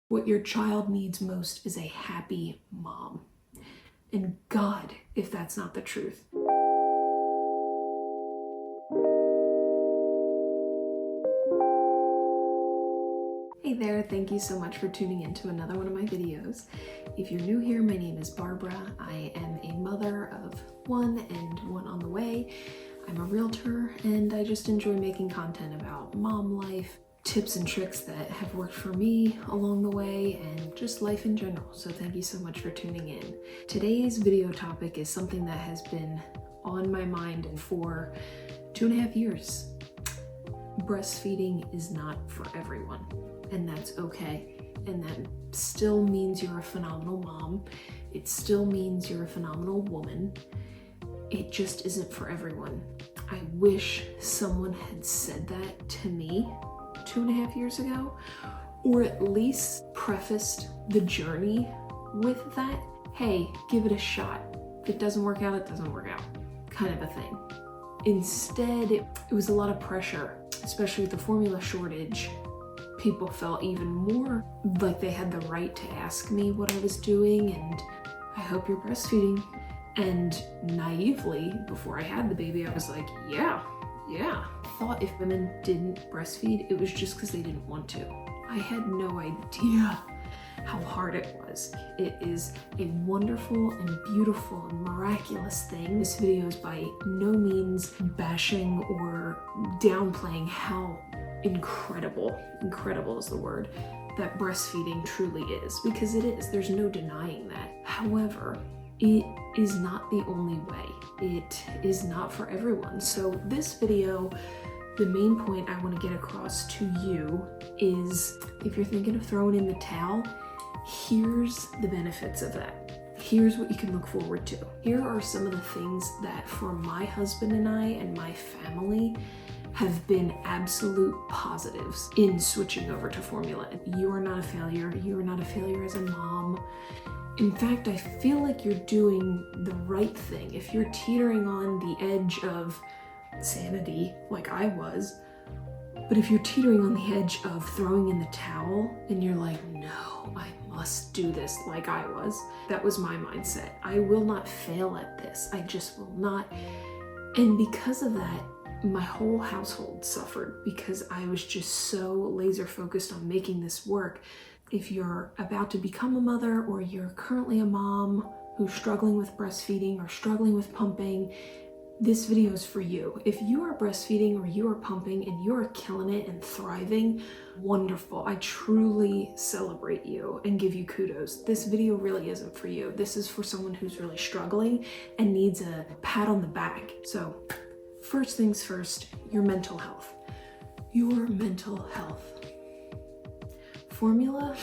What your child needs most is a happy mom. And God, if that's not the truth. Hey there, thank you so much for tuning in to another one of my videos. If you're new here, my name is Barbara. I am a mother of one and one on the way. I'm a realtor and I just enjoy making content about mom life, tips and tricks that have worked for me along the way, and just life in general. So thank you so much for tuning in. Today's video topic is something that has been on my mind for 2.5 years. Breastfeeding is not for everyone, and that's okay. And that still means you're a phenomenal mom. It still means you're a phenomenal woman. It just isn't for everyone. I wish someone had said that to me 2.5 years ago, or at least prefaced the journey with that. Hey, give it a shot. If it doesn't work out, it doesn't work out, kind of a thing. Instead, it was a lot of pressure, especially with the formula shortage. People felt even more like they had the right to ask me what I was doing and I hope you're breastfeeding. And naively, before I had the baby, I was like, yeah. I thought if women didn't breastfeed, it was just because they didn't want to. I had no idea how hard it was. It is a wonderful and beautiful and miraculous thing. This video is by no means bashing or downplaying how incredible is the word, that breastfeeding truly is, because it is. There's no denying that. However, it is not the only way. It is not for everyone. So this video, the main point I want to get across to you is, if you're thinking of throwing in the towel, here's the benefits of that. Here's what you can look forward to. Here are some of the things that for my husband and I and my family have been absolute positives in switching over to formula. You are not a failure. You are not a failure as a mom. In fact, I feel like you're doing the right thing. If you're teetering on the edge of sanity, like I was, but if you're teetering on the edge of throwing in the towel and you're like, no, I must do this, like I was, that was my mindset. I will not fail at this. I just will not. And because of that, my whole household suffered because I was just so laser focused on making this work. If you're about to become a mother, or you're currently a mom who's struggling with breastfeeding or struggling with pumping, this video is for you. If you are breastfeeding or you are pumping and you are killing it and thriving, wonderful. I truly celebrate you and give you kudos. This video really isn't for you. This is for someone who's really struggling and needs a pat on the back. So first things first, your mental health. Your mental health. Formula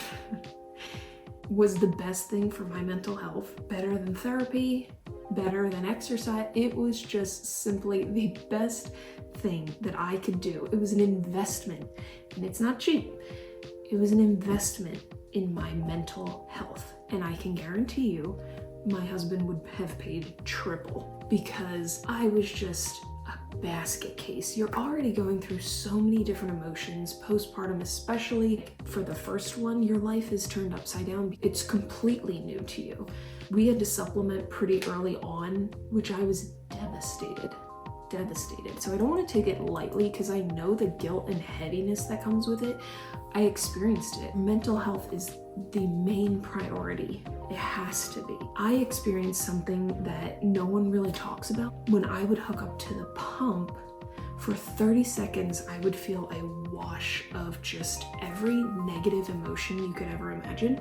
was the best thing for my mental health. Better than therapy, better than exercise. It was just simply the best thing that I could do. It was an investment, and it's not cheap. It was an investment in my mental health. And I can guarantee you, my husband would have paid triple, because I was just a basket case. You're already going through so many different emotions postpartum, especially for the first one. Your life is turned upside down. It's completely new to you. We had to supplement pretty early on, which I was devastated. So I don't want to take it lightly, because I know the guilt and heaviness that comes with it. I experienced it. Mental health is the main priority. It has to be. I experienced something that no one really talks about. When I would hook up to the pump, for 30 seconds, I would feel a wash of just every negative emotion you could ever imagine.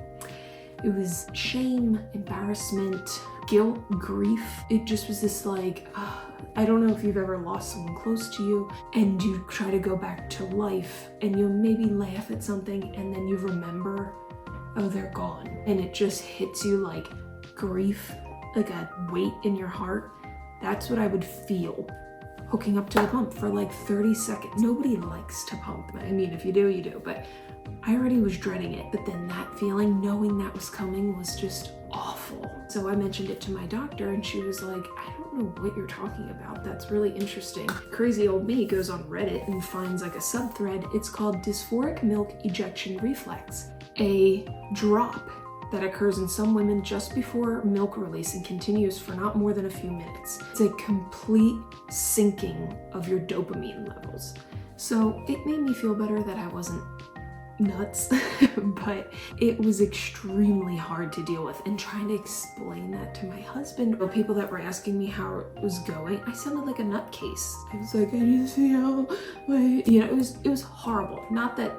It was shame, embarrassment, guilt, grief. It just was this like, I don't know if you've ever lost someone close to you and you try to go back to life and you maybe laugh at something and then you remember, oh, they're gone. And it just hits you like grief, like a weight in your heart. That's what I would feel hooking up to the pump for like 30 seconds. Nobody likes to pump. I mean, if you do, you do, but I already was dreading it. But then that feeling, knowing that was coming, was just awful. awful. So I mentioned it to my doctor and she was like, I don't know what you're talking about. That's really interesting. Crazy old me goes on Reddit and finds like a subthread. It's called dysphoric milk ejection reflex, a drop that occurs in some women just before milk release and continues for not more than a few minutes. It's a complete sinking of your dopamine levels. So it made me feel better that I wasn't nuts, but it was extremely hard to deal with. And trying to explain that to my husband or people that were asking me how it was going, I sounded like a nutcase. I was like, I just feel like, it was horrible. Not that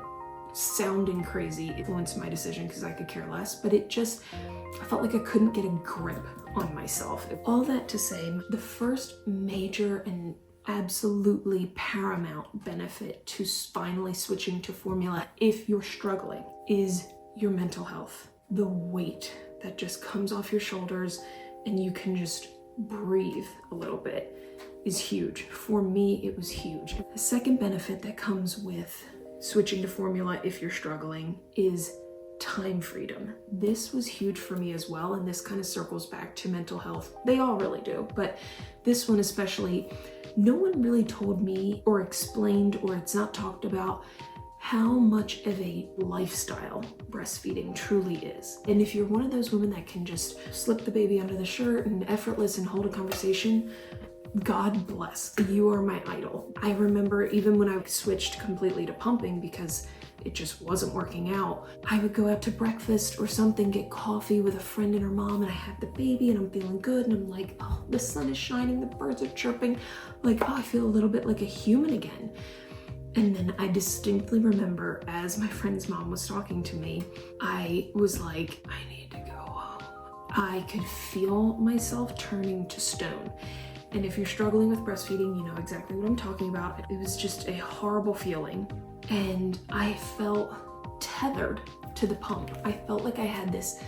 sounding crazy influenced my decision because I could care less, but I felt like I couldn't get a grip on myself. All that to say, the first major and absolutely paramount benefit to finally switching to formula if you're struggling is your mental health. The weight that just comes off your shoulders and you can just breathe a little bit is huge. For me, it was huge. The second benefit that comes with switching to formula if you're struggling is time freedom. This was huge for me as well, and this kind of circles back to mental health. They all really do, but this one especially, no one really told me or explained, or it's not talked about, how much of a lifestyle breastfeeding truly is. And if you're one of those women that can just slip the baby under the shirt and effortless and hold a conversation, God bless. You are my idol. I remember even when I switched completely to pumping because it just wasn't working out, I would go out to breakfast or something, get coffee with a friend and her mom, and I had the baby and I'm feeling good and I'm like, oh, the sun is shining, the birds are chirping, like, oh, I feel a little bit like a human again. And then I distinctly remember as my friend's mom was talking to me, I was like, I need to go home. I could feel myself turning to stone. And if you're struggling with breastfeeding, you know exactly what I'm talking about. It was just a horrible feeling. And I felt tethered to the pump. I felt like I had this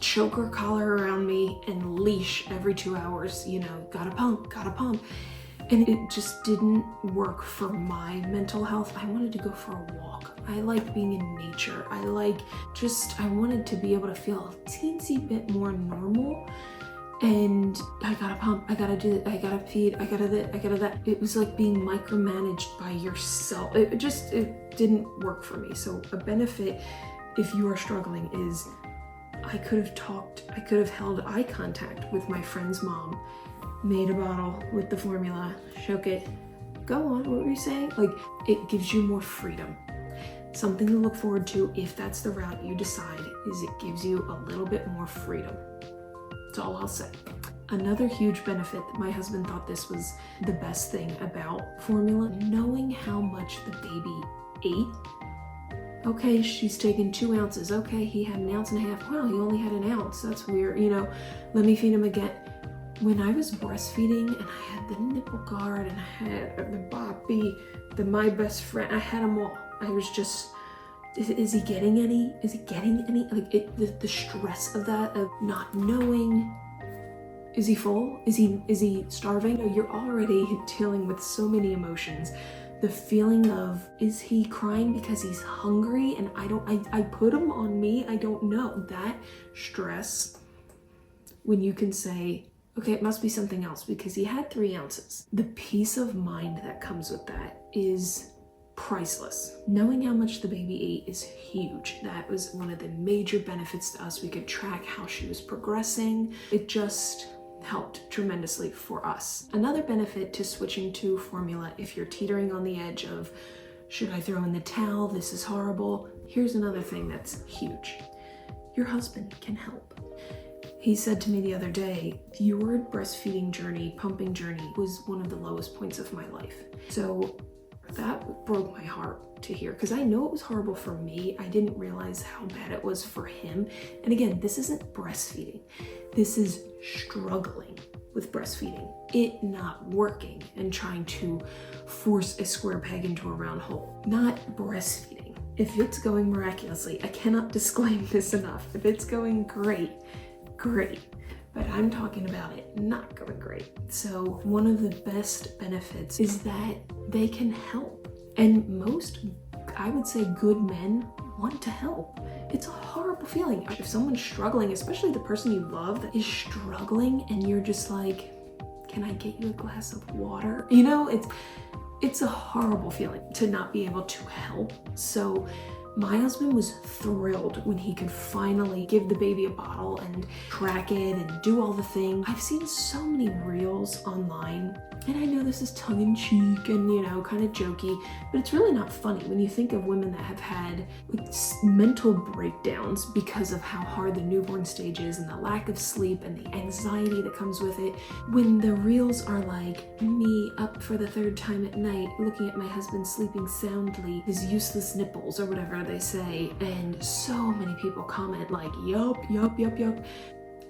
choker collar around me and leash every 2 hours, gotta pump. And it just didn't work for my mental health. I wanted to go for a walk. I like being in nature. I wanted to be able to feel a teensy bit more normal. And I gotta pump, I gotta do it, I gotta feed, I gotta this, I gotta that. It was like being micromanaged by yourself. It didn't work for me. So a benefit if you are struggling is I could have held eye contact with my friend's mom, made a bottle with the formula, shook it, go on, what were you saying? Like, it gives you more freedom. Something to look forward to if that's the route you decide, is it gives you a little bit more freedom. That's all I'll say. Another huge benefit that my husband thought this was the best thing about formula, knowing how much the baby ate. Okay, she's taken 2 ounces. Okay, he had 1.5 ounces. Wow, he only had 1 ounce. That's weird. Let me feed him again. When I was breastfeeding and I had the nipple guard and I had the boppy, my best friend, I had them all. I was just, is he getting any? Is he getting any? Like the stress of that, of not knowing, is he full? Is he starving? You're already dealing with so many emotions. The feeling of, is he crying because he's hungry and I put him on me, I don't know. That stress, when you can say, okay, it must be something else because he had 3 ounces. The peace of mind that comes with that is priceless. Knowing how much the baby ate is huge. That was one of the major benefits to us. We could track how she was progressing. It just helped tremendously for us. Another benefit to switching to formula, if you're teetering on the edge of, should I throw in the towel? This is horrible. Here's another thing that's huge. Your husband can help. He said to me the other day, your breastfeeding journey, pumping journey was one of the lowest points of my life. So that broke my heart to hear, because I know it was horrible for me. I didn't realize how bad it was for him. And again, this isn't breastfeeding. This is struggling with breastfeeding, it not working and trying to force a square peg into a round hole, not breastfeeding. If it's going miraculously, I cannot disclaim this enough. If it's going great, but I'm talking about it not going great. So one of the best benefits is that they can help. And most, I would say, good men want to help. It's a horrible horrible feeling. If someone's struggling, especially the person you love that is struggling, and you're just like, can I get you a glass of water? You know, it's a horrible feeling to not be able to help. So my husband was thrilled when he could finally give the baby a bottle and track it and do all the things. I've seen so many reels online, and I know this is tongue-in-cheek and, you know, kind of jokey, but it's really not funny when you think of women that have had like mental breakdowns because of how hard the newborn stage is and the lack of sleep and the anxiety that comes with it. When the reels are like me up for the 3rd time at night looking at my husband sleeping soundly, his useless nipples or whatever they say, and so many people comment like, yup.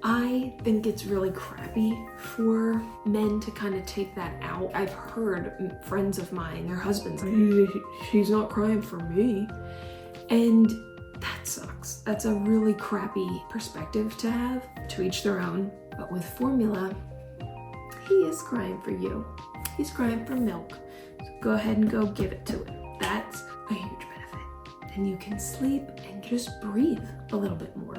I think it's really crappy for men to kind of take that out. I've heard friends of mine, their husbands, she's not crying for me. And that sucks. That's a really crappy perspective to have. To each their own. But with formula, he is crying for you. He's crying for milk. So go ahead and go give it to him. That's a huge benefit. And you can sleep and just breathe a little bit more.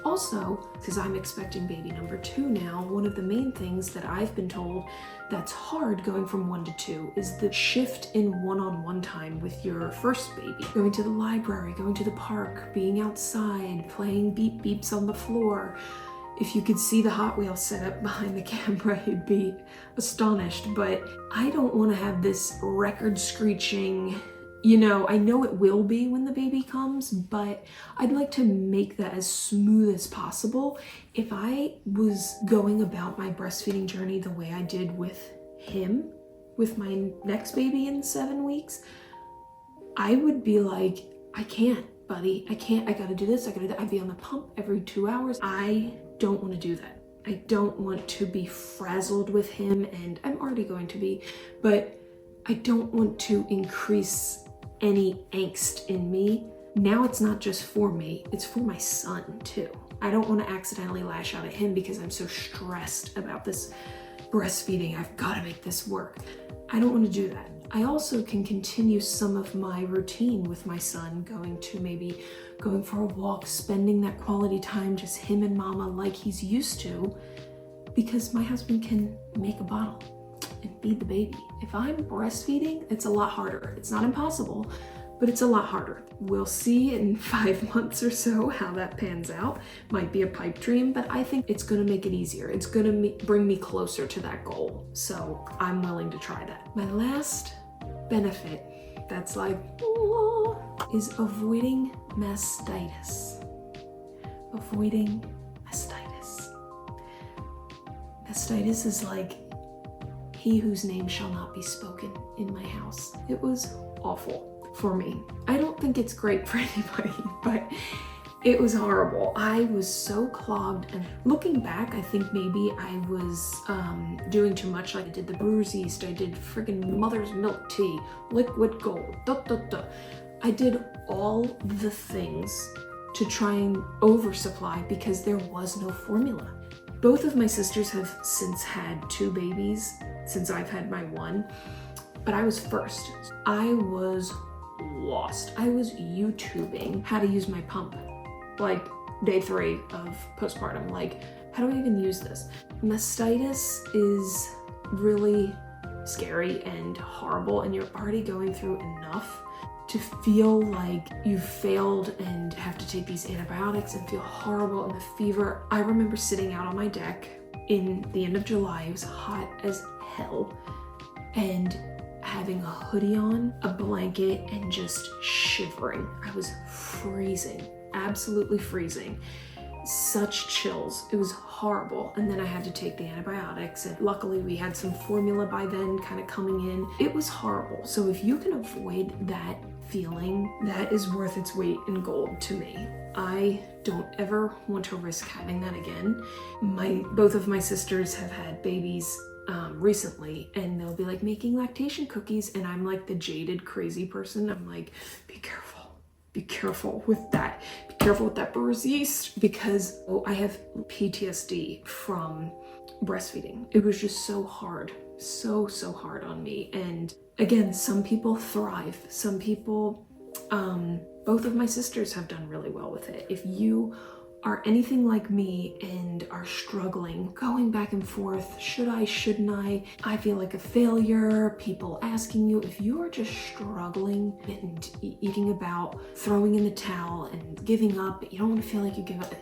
Also, because I'm expecting baby number 2 now, one of the main things that I've been told that's hard going from 1 to 2 is the shift in one-on-one time with your first baby. Going to the library, going to the park, being outside, playing beep beeps on the floor. If you could see the Hot Wheels set up behind the camera, you'd be astonished. But I don't want to have this record screeching, you know, I know it will be when the baby comes, but I'd like to make that as smooth as possible. If I was going about my breastfeeding journey the way I did with him, with my next baby in 7 weeks, I would be like, I can't, buddy. I can't. I gotta do this. I gotta do that. I'd be on the pump every 2 hours. I don't want to do that. I don't want to be frazzled with him, and I'm already going to be, but I don't want to increase any angst in me. Now it's not just for me, it's for my son too. I don't want to accidentally lash out at him because I'm so stressed about this breastfeeding. I've got to make this work. I don't want to do that. I also can continue some of my routine with my son, going for a walk, spending that quality time, just him and mama like he's used to, because my husband can make a bottle and feed the baby. If I'm breastfeeding, it's a lot harder. It's not impossible, but it's a lot harder. We'll see in 5 months or so how that pans out. Might be a pipe dream, but I think it's gonna make it easier. It's gonna bring me closer to that goal. So I'm willing to try that. My last benefit that's like, is avoiding mastitis. Avoiding mastitis. Mastitis is like, he whose name shall not be spoken in my house. It was awful for me. I don't think it's great for anybody, but it was horrible. I was so clogged, and looking back, I think maybe I was doing too much. Like I did the Brewer's Yeast, I did friggin' mother's milk tea, liquid gold, I did all the things to try and oversupply because there was no formula. Both of my sisters have since had 2 babies since I've had my 1, but I was first. I was lost. I was YouTubing how to use my pump, like day 3 of postpartum. Like, how do I even use this? Mastitis is really scary and horrible, and you're already going through enough to feel like you've failed and have to take these antibiotics and feel horrible, and the fever. I remember sitting out on my deck in the end of July. It was hot as hell, and having a hoodie on, a blanket, and just shivering. I was freezing, absolutely freezing. Such chills. It was horrible. And then I had to take the antibiotics, and luckily we had some formula by then kind of coming in. It was horrible. So if you can avoid that feeling, that is worth its weight in gold to me. I don't ever want to risk having that again. Both of my sisters have had babies recently, and they'll be like making lactation cookies, and I'm like the jaded crazy person. I'm like, be careful with that. Be careful with that Brewer's Yeast, because I have PTSD from breastfeeding. It was just so hard, so hard on me. And again, some people thrive. Some people Both of my sisters have done really well with it. If you are anything like me and are struggling, going back and forth, should I, shouldn't I feel like a failure, people asking you, if you are just struggling and eating about throwing in the towel and giving up, you don't want to feel like you give up,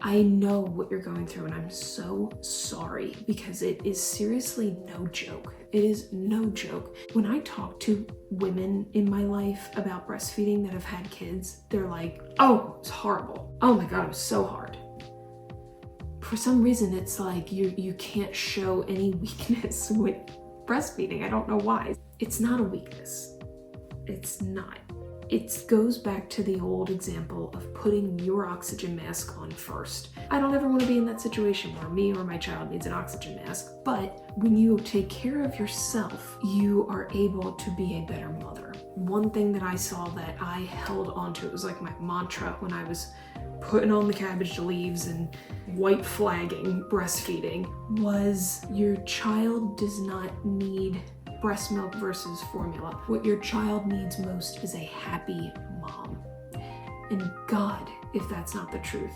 I know what you're going through and I'm so sorry, because it is seriously no joke. It is no joke. When I talk to women in my life about breastfeeding that have had kids, they're like, oh, it's horrible. Oh my God, it was so hard. For some reason, it's like you can't show any weakness with breastfeeding. I don't know why. It's not a weakness. It's not. It goes back to the old example of putting your oxygen mask on first. I don't ever want to be in that situation where me or my child needs an oxygen mask, but when you take care of yourself, you are able to be a better mother. One thing that I saw that I held on to, it was like my mantra when I was putting on the cabbage leaves and white flagging breastfeeding, was your child does not need breast milk versus formula. What your child needs most is a happy mom. And God, if that's not the truth.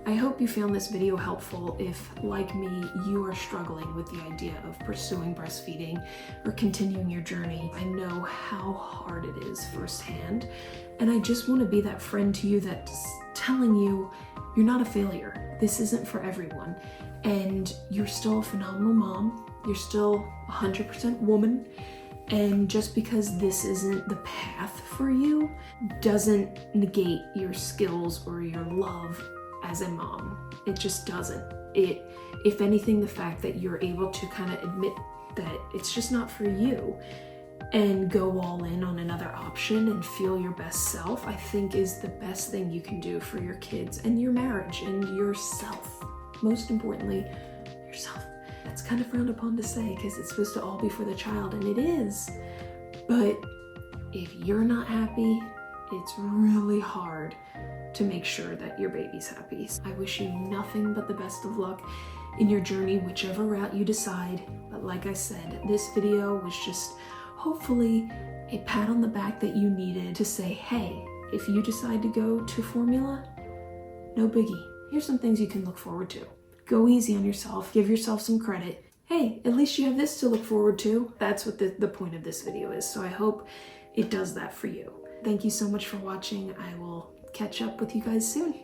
I hope you found this video helpful if, like me, you are struggling with the idea of pursuing breastfeeding or continuing your journey. I know how hard it is firsthand, and I just want to be that friend to you that's telling you you're not a failure. This isn't for everyone, and you're still a phenomenal mom. You're still 100% woman, and just because this isn't the path for you doesn't negate your skills or your love as a mom. It just doesn't. If anything, the fact that you're able to kind of admit that it's just not for you and go all in on another option and feel your best self, I think is the best thing you can do for your kids and your marriage and yourself. Most importantly, yourself. That's kind of frowned upon to say because it's supposed to all be for the child, and it is. But if you're not happy, it's really hard to make sure that your baby's happy. I wish you nothing but the best of luck in your journey, whichever route you decide. But like I said, this video was just hopefully a pat on the back that you needed to say, hey, if you decide to go to formula, no biggie. Here's some things you can look forward to. Go easy on yourself, give yourself some credit. Hey, at least you have this to look forward to. That's what the point of this video is. So I hope it does that for you. Thank you so much for watching. I will catch up with you guys soon.